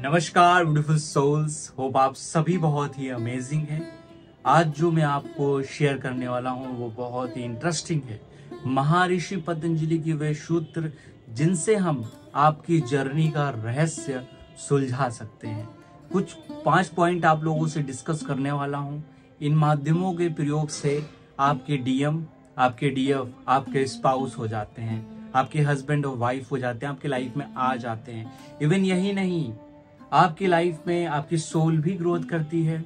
नमस्कार beautiful souls, hope आप सभी बहुत ही अमेजिंग हैं। आज जो मैं आपको शेयर करने वाला हूं वो बहुत ही इंटरेस्टिंग है। महर्षि पतंजलि की वे सूत्र जिनसे हम आपकी जर्नी का रहस्य सुलझा सकते हैं। कुछ 5 पॉइंट आप लोगों से डिस्कस करने वाला हूं। इन माध्यमों के प्रयोग से आपके डीएम, आपके डीएफ, आपके स्पाउस हो जाते हैं, आपके हस्बैंड और वाइफ हो जाते हैं, आपके लाइफ में आ जाते हैं। इवन यही नहीं, आपकी लाइफ में आपकी सोल भी ग्रोथ करती है,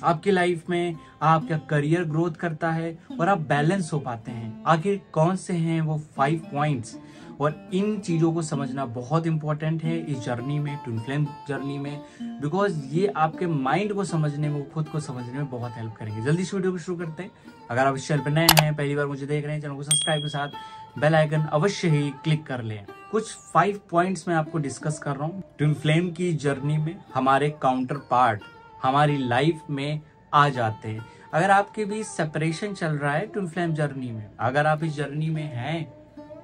आपकी लाइफ में आपका करियर ग्रोथ करता है और आप बैलेंस हो पाते हैं। आखिर कौन से हैं वो 5 पॉइंट्स, और इन चीजों को समझना बहुत इंपॉर्टेंट है इस जर्नी में, ट्विन फ्लेम जर्नी में, बिकॉज ये आपके माइंड को समझने में, खुद को समझने में बहुत हेल्प करेंगे। जल्दी से वीडियो को शुरू करते हैं। अगर आप इस चैनल पर नए हैं, पहली बार मुझे देख रहे हैं, चैनल को सब्सक्राइब के साथ बेल आइकन अवश्य ही क्लिक कर लें। कुछ 5 पॉइंट्स मैं आपको डिस्कस कर रहा हूँ। ट्विन फ्लेम की जर्नी में हमारे काउंटर पार्ट हमारी लाइफ में आ जाते हैं। अगर आपके बीच सेपरेशन चल रहा है ट्विन फ्लेम जर्नी में, अगर आप इस जर्नी में हैं,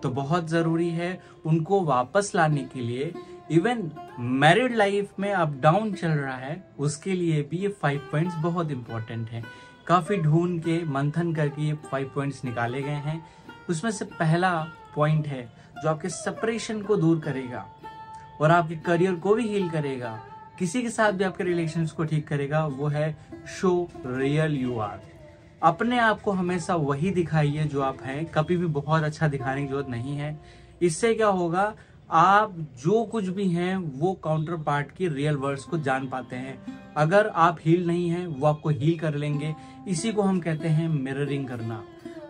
तो बहुत जरूरी है उनको वापस लाने के लिए। इवन मैरिड लाइफ में अप डाउन चल रहा है, उसके लिए भी ये 5 पॉइंट्स बहुत इंपॉर्टेंट हैं। काफी ढूंढ के मंथन करके ये 5 पॉइंट्स निकाले गए हैं। उसमें से पहला पॉइंट है जो आपके सेपरेशन को दूर करेगा और आपके करियर को भी हील करेगा, किसी के साथ भी आपके रिलेशंस को ठीक करेगा, वो है शो रियल यू आर। अपने आप को हमेशा वही दिखाइए जो आप हैं, कभी भी बहुत अच्छा दिखाने की जरूरत नहीं है। इससे क्या होगा, आप जो कुछ भी हैं वो काउंटर पार्ट की रियल वर्ड्स को जान पाते हैं। अगर आप हील नहीं हैं, वो आपको हील कर लेंगे। इसी को हम कहते हैं मिररिंग करना।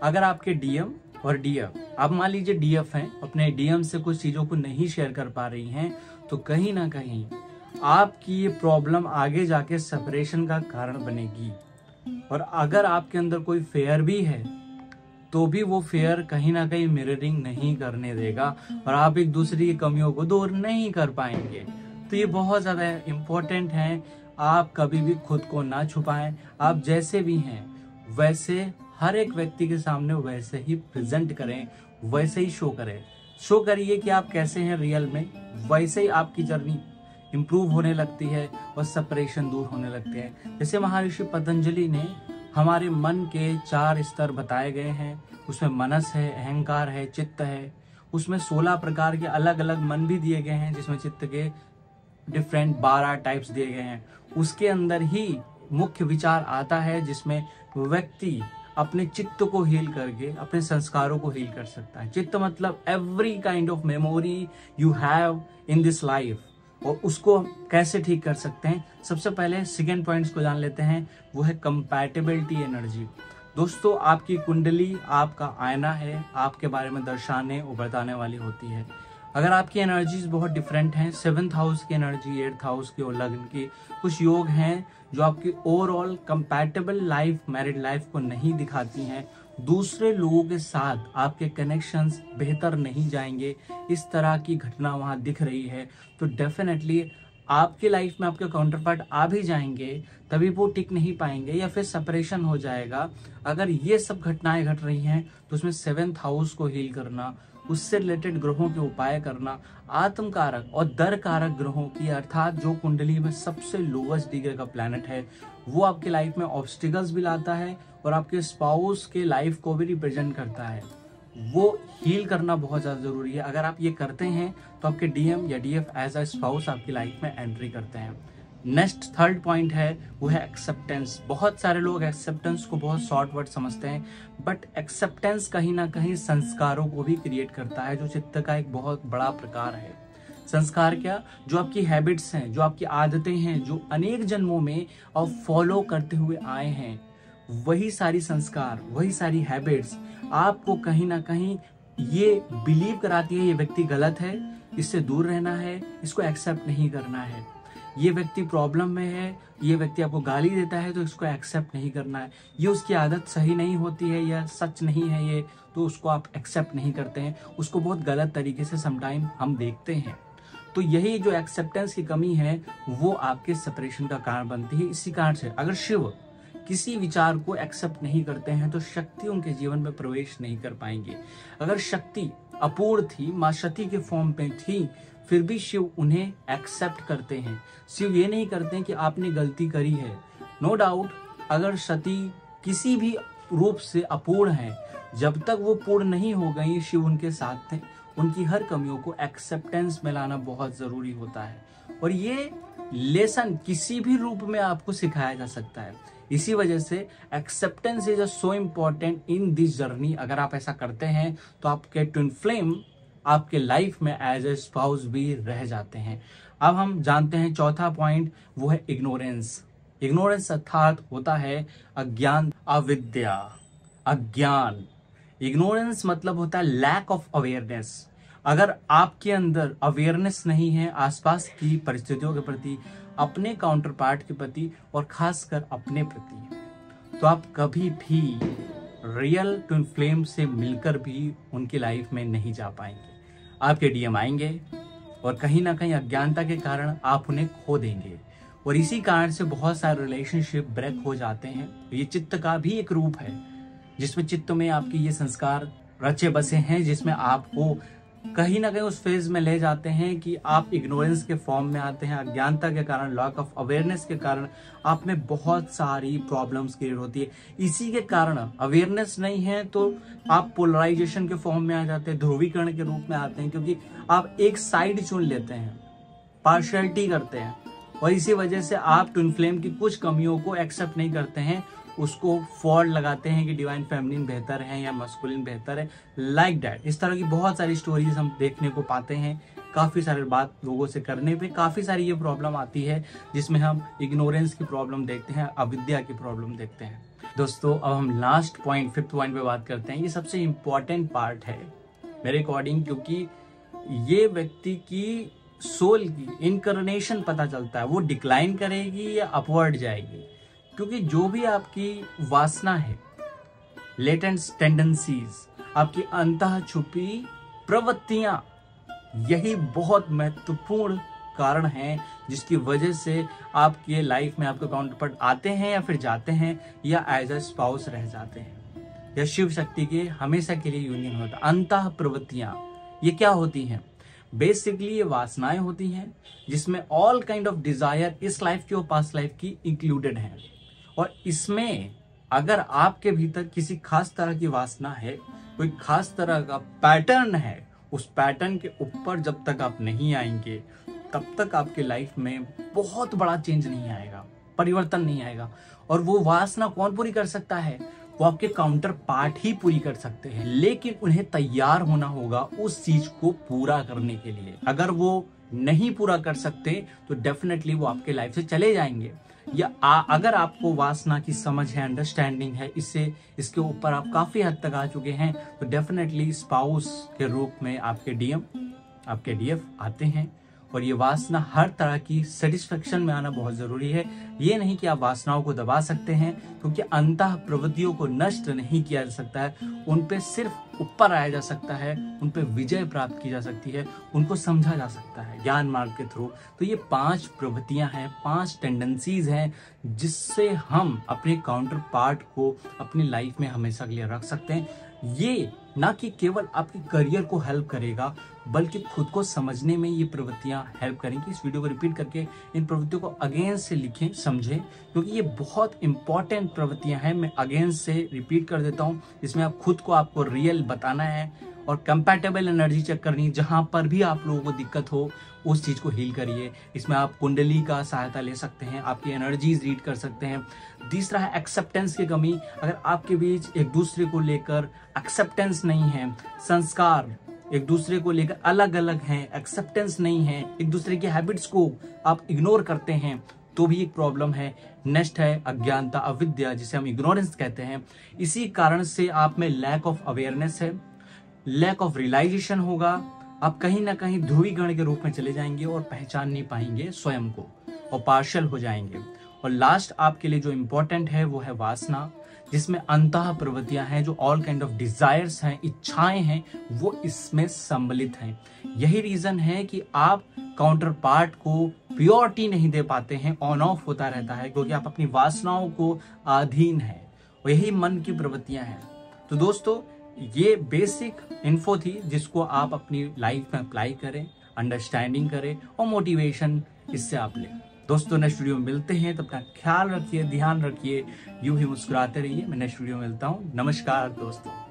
अगर आपके डीएम और डीएफ, आप मान लीजिए डीएफ हैं, अपने डीएम से कुछ चीजों को नहीं शेयर कर पा रही हैं, तो कहीं ना कहीं आपकी ये प्रॉब्लम आगे जाके सेपरेशन का कारण बनेगी। और अगर आपके अंदर कोई फेयर भी है, तो भी वो फेयर कहीं ना कहीं मिररिंग नहीं करने देगा और आप एक दूसरे की कमियों को दूर नहीं कर पाएंगे। तो ये बहुत ज्यादा इम्पोर्टेंट है। आप कभी भी खुद को ना छुपाएं। आप जैसे भी हैं वैसे हर एक व्यक्ति के सामने वैसे ही प्रेजेंट करें, वैसे ही शो करिए कि आप कैसे हैं रियल में। वैसे ही आपकी जर्नी इंप्रूव होने लगती है और सेपरेशन दूर होने लगते हैं। जैसे महर्षि पतंजलि ने हमारे मन के 4 स्तर बताए गए हैं। उसमें मनस है, अहंकार है, चित्त है। उसमें 16 प्रकार के अलग अलग मन भी दिए गए हैं, जिसमें चित्त के डिफरेंट 12 टाइप्स दिए गए हैं। उसके अंदर ही मुख्य विचार आता है जिसमें व्यक्ति अपने चित्त को हील करके अपने संस्कारों को हील कर सकता है। चित्त मतलब every kind of memory you have in this life, और उसको कैसे ठीक कर सकते हैं। सबसे पहले सेकेंड पॉइंट्स को जान लेते हैं, वो है कंपैटिबिलिटी एनर्जी। दोस्तों, आपकी कुंडली आपका आईना है, आपके बारे में दर्शाने और बताने वाली होती है। अगर आपकी एनर्जीज बहुत डिफरेंट हैं, 7th हाउस की एनर्जी, 8th हाउस की और लग्न की, कुछ योग हैं जो आपकी overall compatible life, married life को नहीं दिखाती हैं। दूसरे लोगों के साथ आपके कनेक्शंस बेहतर नहीं जाएंगे, इस तरह की घटना वहां दिख रही है, तो डेफिनेटली आपकी लाइफ में आपके काउंटर पार्ट आ भी जाएंगे, तभी वो टिक नहीं पाएंगे या फिर सेपरेशन हो जाएगा। अगर ये सब घटनाएं घट रही हैं, तो उसमें 7th हाउस को हील करना, उससे रिलेटेड ग्रहों के उपाय करना, आत्म कारक और दर कारक ग्रहों की, अर्थात जो कुंडली में सबसे लोवेस्ट डिग्री का प्लैनेट है, वो आपके लाइफ में ऑब्स्टिकल्स भी लाता है और आपके स्पाउस के लाइफ को भी रिप्रेजेंट करता है। वो हील करना बहुत ज्यादा जरूरी है। अगर आप ये करते हैं तो आपके डीएम या डीएफ एज अ स्पाउस आपकी लाइफ में एंट्री करते हैं। नेक्स्ट थर्ड पॉइंट है, वो है एक्सेप्टेंस। बहुत सारे लोग एक्सेप्टेंस को बहुत शॉर्ट वर्ड समझते हैं, बट एक्सेप्टेंस कहीं ना कहीं संस्कारों को भी क्रिएट करता है, जो चित्त का एक बहुत बड़ा प्रकार है। संस्कार क्या, जो आपकी हैबिट्स हैं, जो आपकी आदतें हैं, जो अनेक जन्मों में आप फॉलो करते हुए आए हैं, वही सारी संस्कार, वही सारी हैबिट्स आपको कहीं ना कहीं ये बिलीव कराती है ये व्यक्ति गलत है, इससे दूर रहना है, इसको एक्सेप्ट नहीं करना है। ये व्यक्ति प्रॉब्लम में है, ये व्यक्ति आपको गाली देता है, तो इसको एक्सेप्ट नहीं करना है। ये उसकी आदत सही नहीं होती है या सच नहीं है ये, तो उसको आप एक्सेप्ट नहीं करते हैं, उसको बहुत गलत तरीके से समटाइम हम देखते हैं। तो यही जो एक्सेप्टेंस की कमी है, वो आपके सेपरेशन का कारण बनती है। इसी कारण से अगर शिव किसी विचार को एक्सेप्ट नहीं करते हैं, तो शक्ति उनके जीवन में प्रवेश नहीं कर पाएंगे। अगर शक्ति अपूर्ण थी, मां सती के फॉर्म पे थी, फिर भी शिव उन्हें एक्सेप्ट करते हैं। शिव ये नहीं करते हैं कि आपने गलती करी है। नो डाउट, अगर सती किसी भी रूप से अपूर्ण है, जब तक वो पूर्ण नहीं हो गई, शिव उनके साथ थे। उनकी हर कमियों को एक्सेप्टेंस में लाना बहुत जरूरी होता है, और ये लेसन किसी भी रूप में आपको सिखाया जा सकता है। इसी वजह से acceptance is so important in this journey. अगर आप ऐसा करते हैं तो आपके ट्विन फ्लेम आपके लाइफ में एज ए स्पाउस भी रह जाते हैं। अब हम जानते हैं चौथा पॉइंट, वो है इग्नोरेंस। इग्नोरेंस अर्थात होता है अज्ञान, अविद्या, अज्ञान। इग्नोरेंस मतलब होता है लैक ऑफ अवेयरनेस। अगर आपके अंदर अवेयरनेस नहीं है आसपास की परिस्थितियों के प्रति, अपने काउंटर पार्ट के प्रति, और खासकर अपने प्रति, तो आप कभी भी रियल ट्विन फ्लेम से मिलकर भी उनकी लाइफ में नहीं जा पाएंगे। आपके डीएम आएंगे और कहीं ना कहीं अज्ञानता के कारण आप उन्हें खो देंगे, और इसी कारण से बहुत सारे रिलेशनशिप ब्रेक हो जाते हैं। ये चित्त का भी एक रूप है, जिसमें चित्त में आपकी ये संस्कार रचे बसे हैं, जिसमें आपको कहीं ना कहीं उस फेज में ले जाते हैं कि आप इग्नोरेंस के फॉर्म में आते हैं। अज्ञानता के कारण, लैक ऑफ अवेयरनेस के कारण आप में बहुत सारी प्रॉब्लम्स क्रिएट होती है। इसी के कारण अवेयरनेस नहीं है तो आप पोलराइजेशन के फॉर्म में आ जाते हैं, ध्रुवीकरण के रूप में आते हैं, क्योंकि आप एक साइड चुन लेते हैं, पार्शियलिटी करते हैं, और इसी वजह से आप ट्विन फ्लेम की कुछ कमियों को एक्सेप्ट नहीं करते हैं, उसको फॉल्ट लगाते हैं कि डिवाइन फेमिनिन बेहतर है या मस्कुलिन बेहतर है, लाइक दैट। इस तरह की बहुत सारी स्टोरीज हम देखने को पाते हैं। काफी सारे बात लोगों से करने पे काफी सारी ये प्रॉब्लम आती है, जिसमें हम इग्नोरेंस की प्रॉब्लम देखते हैं, अविद्या की प्रॉब्लम देखते हैं। दोस्तों, अब हम लास्ट पॉइंट, फिफ्थ पॉइंट पे बात करते हैं। ये सबसे इंपॉर्टेंट पार्ट है मेरे अकॉर्डिंग, क्योंकि ये व्यक्ति की सोल की इनकर्नेशन पता चलता है, वो डिक्लाइन करेगी या अपवर्ड जाएगी। क्योंकि जो भी आपकी वासना है, लेटेंट टेंडेंसीज, आपकी अंतः छुपी प्रवृत्तियां, यही बहुत महत्वपूर्ण कारण हैं जिसकी वजह से आपके लाइफ में आपके काउंटरपार्ट आते हैं या फिर जाते हैं, या एज अ स्पाउस रह जाते हैं, या शिव शक्ति के हमेशा के लिए यूनियन होता है। अंतः प्रवृत्तियां ये क्या होती हैं? बेसिकली ये वासनाएं होती हैं जिसमें ऑल काइंड ऑफ डिजायर इस लाइफ की और पास्ट लाइफ की इंक्लूडेड है। और इसमें अगर आपके भीतर किसी खास तरह की वासना है, कोई खास तरह का पैटर्न है, उस पैटर्न के ऊपर जब तक आप नहीं आएंगे तब तक आपके लाइफ में बहुत बड़ा चेंज नहीं आएगा, परिवर्तन नहीं आएगा। और वो वासना कौन पूरी कर सकता है? वो आपके काउंटर पार्ट ही पूरी कर सकते हैं, लेकिन उन्हें तैयार होना होगा उस चीज को पूरा करने के लिए। अगर वो नहीं पूरा कर सकते तो डेफिनेटली वो आपके लाइफ से चले जाएंगे। या अगर आपको वासना की समझ है, अंडरस्टैंडिंग है, इसके ऊपर आप काफी हद तक आ चुके हैं, तो डेफिनेटली स्पाउस के रूप में आपके डीएम, आपके डीएफ आते हैं। और ये वासना हर तरह की सेटिस्फेक्शन में आना बहुत जरूरी है। ये नहीं कि आप वासनाओं को दबा सकते हैं, क्योंकि अंतः प्रवृत्तियों को नष्ट नहीं किया जा सकता है, उन पे सिर्फ ऊपर आया जा सकता है, उन पे विजय प्राप्त की जा सकती है, उनको समझा जा सकता है ज्ञान मार्ग के थ्रू। तो ये 5 प्रवृत्तियां हैं, 5 टेंडेंसीज हैं, जिससे हम अपने काउंटर पार्ट को अपनी लाइफ में हमेशा के लिए रख सकते हैं। ये ना कि केवल आपके करियर को हेल्प करेगा, बल्कि खुद को समझने में ये प्रवृत्तियां हेल्प करेंगी। इस वीडियो को रिपीट करके इन प्रवृत्तियों को अगेन से लिखें, समझें, क्योंकि ये बहुत इंपॉर्टेंट प्रवृत्तियां हैं। मैं अगेन से रिपीट कर देता हूं, इसमें आप खुद को आपको रियल बताना है और कंपैटिबल एनर्जी चेक करनी है। जहां पर भी आप लोगों को दिक्कत हो उस चीज को हील करिए। इसमें आप कुंडली का सहायता ले सकते हैं, आपकी एनर्जीज रीड कर सकते हैं। तीसरा है एक्सेप्टेंस की कमी। अगर आपके बीच एक दूसरे को लेकर एक्सेप्टेंस नहीं है, संस्कार एक दूसरे को लेकर अलग अलग हैं, एक्सेप्टेंस नहीं है, एक दूसरे की हैबिट्स को आप इग्नोर करते हैं, तो भी एक प्रॉब्लम है। नेक्स्ट है अज्ञानता, अविद्या, जिसे हम इग्नोरेंस कहते हैं। इसी कारण से आप में लैक ऑफ अवेयरनेस है, लैक ऑफ रियलाइजेशन होगा। आप कहीं ना कहीं ध्रुवीकरण के रूप में चले जाएंगे और पहचान नहीं पाएंगे स्वयं को, और पार्शियल हो जाएंगे। और लास्ट आपके लिए जो इंपॉर्टेंट है वो है वासना, जिसमें अंतः प्रवृत्तियां हैं, जो ऑल काइंड ऑफ डिजायर्स हैं, इच्छाएं हैं, वो इसमें सम्मिलित हैं। यही रीजन है कि आप काउंटर पार्ट को प्योरिटी नहीं दे पाते हैं, ऑन ऑफ होता रहता है, क्योंकि आप अपनी वासनाओं को अधीन है, और यही मन की प्रवृत्तियां हैं। तो दोस्तों, ये बेसिक इन्फो थी जिसको आप अपनी लाइफ में अप्लाई करें, अंडरस्टैंडिंग करें और मोटिवेशन इससे आप लें। दोस्तों नेक्स्ट वीडियो में मिलते हैं, तो अपना ख्याल रखिए, ध्यान रखिए, यूं ही मुस्कुराते रहिए। मैं नेक्स्ट वीडियो में मिलता हूँ। नमस्कार दोस्तों।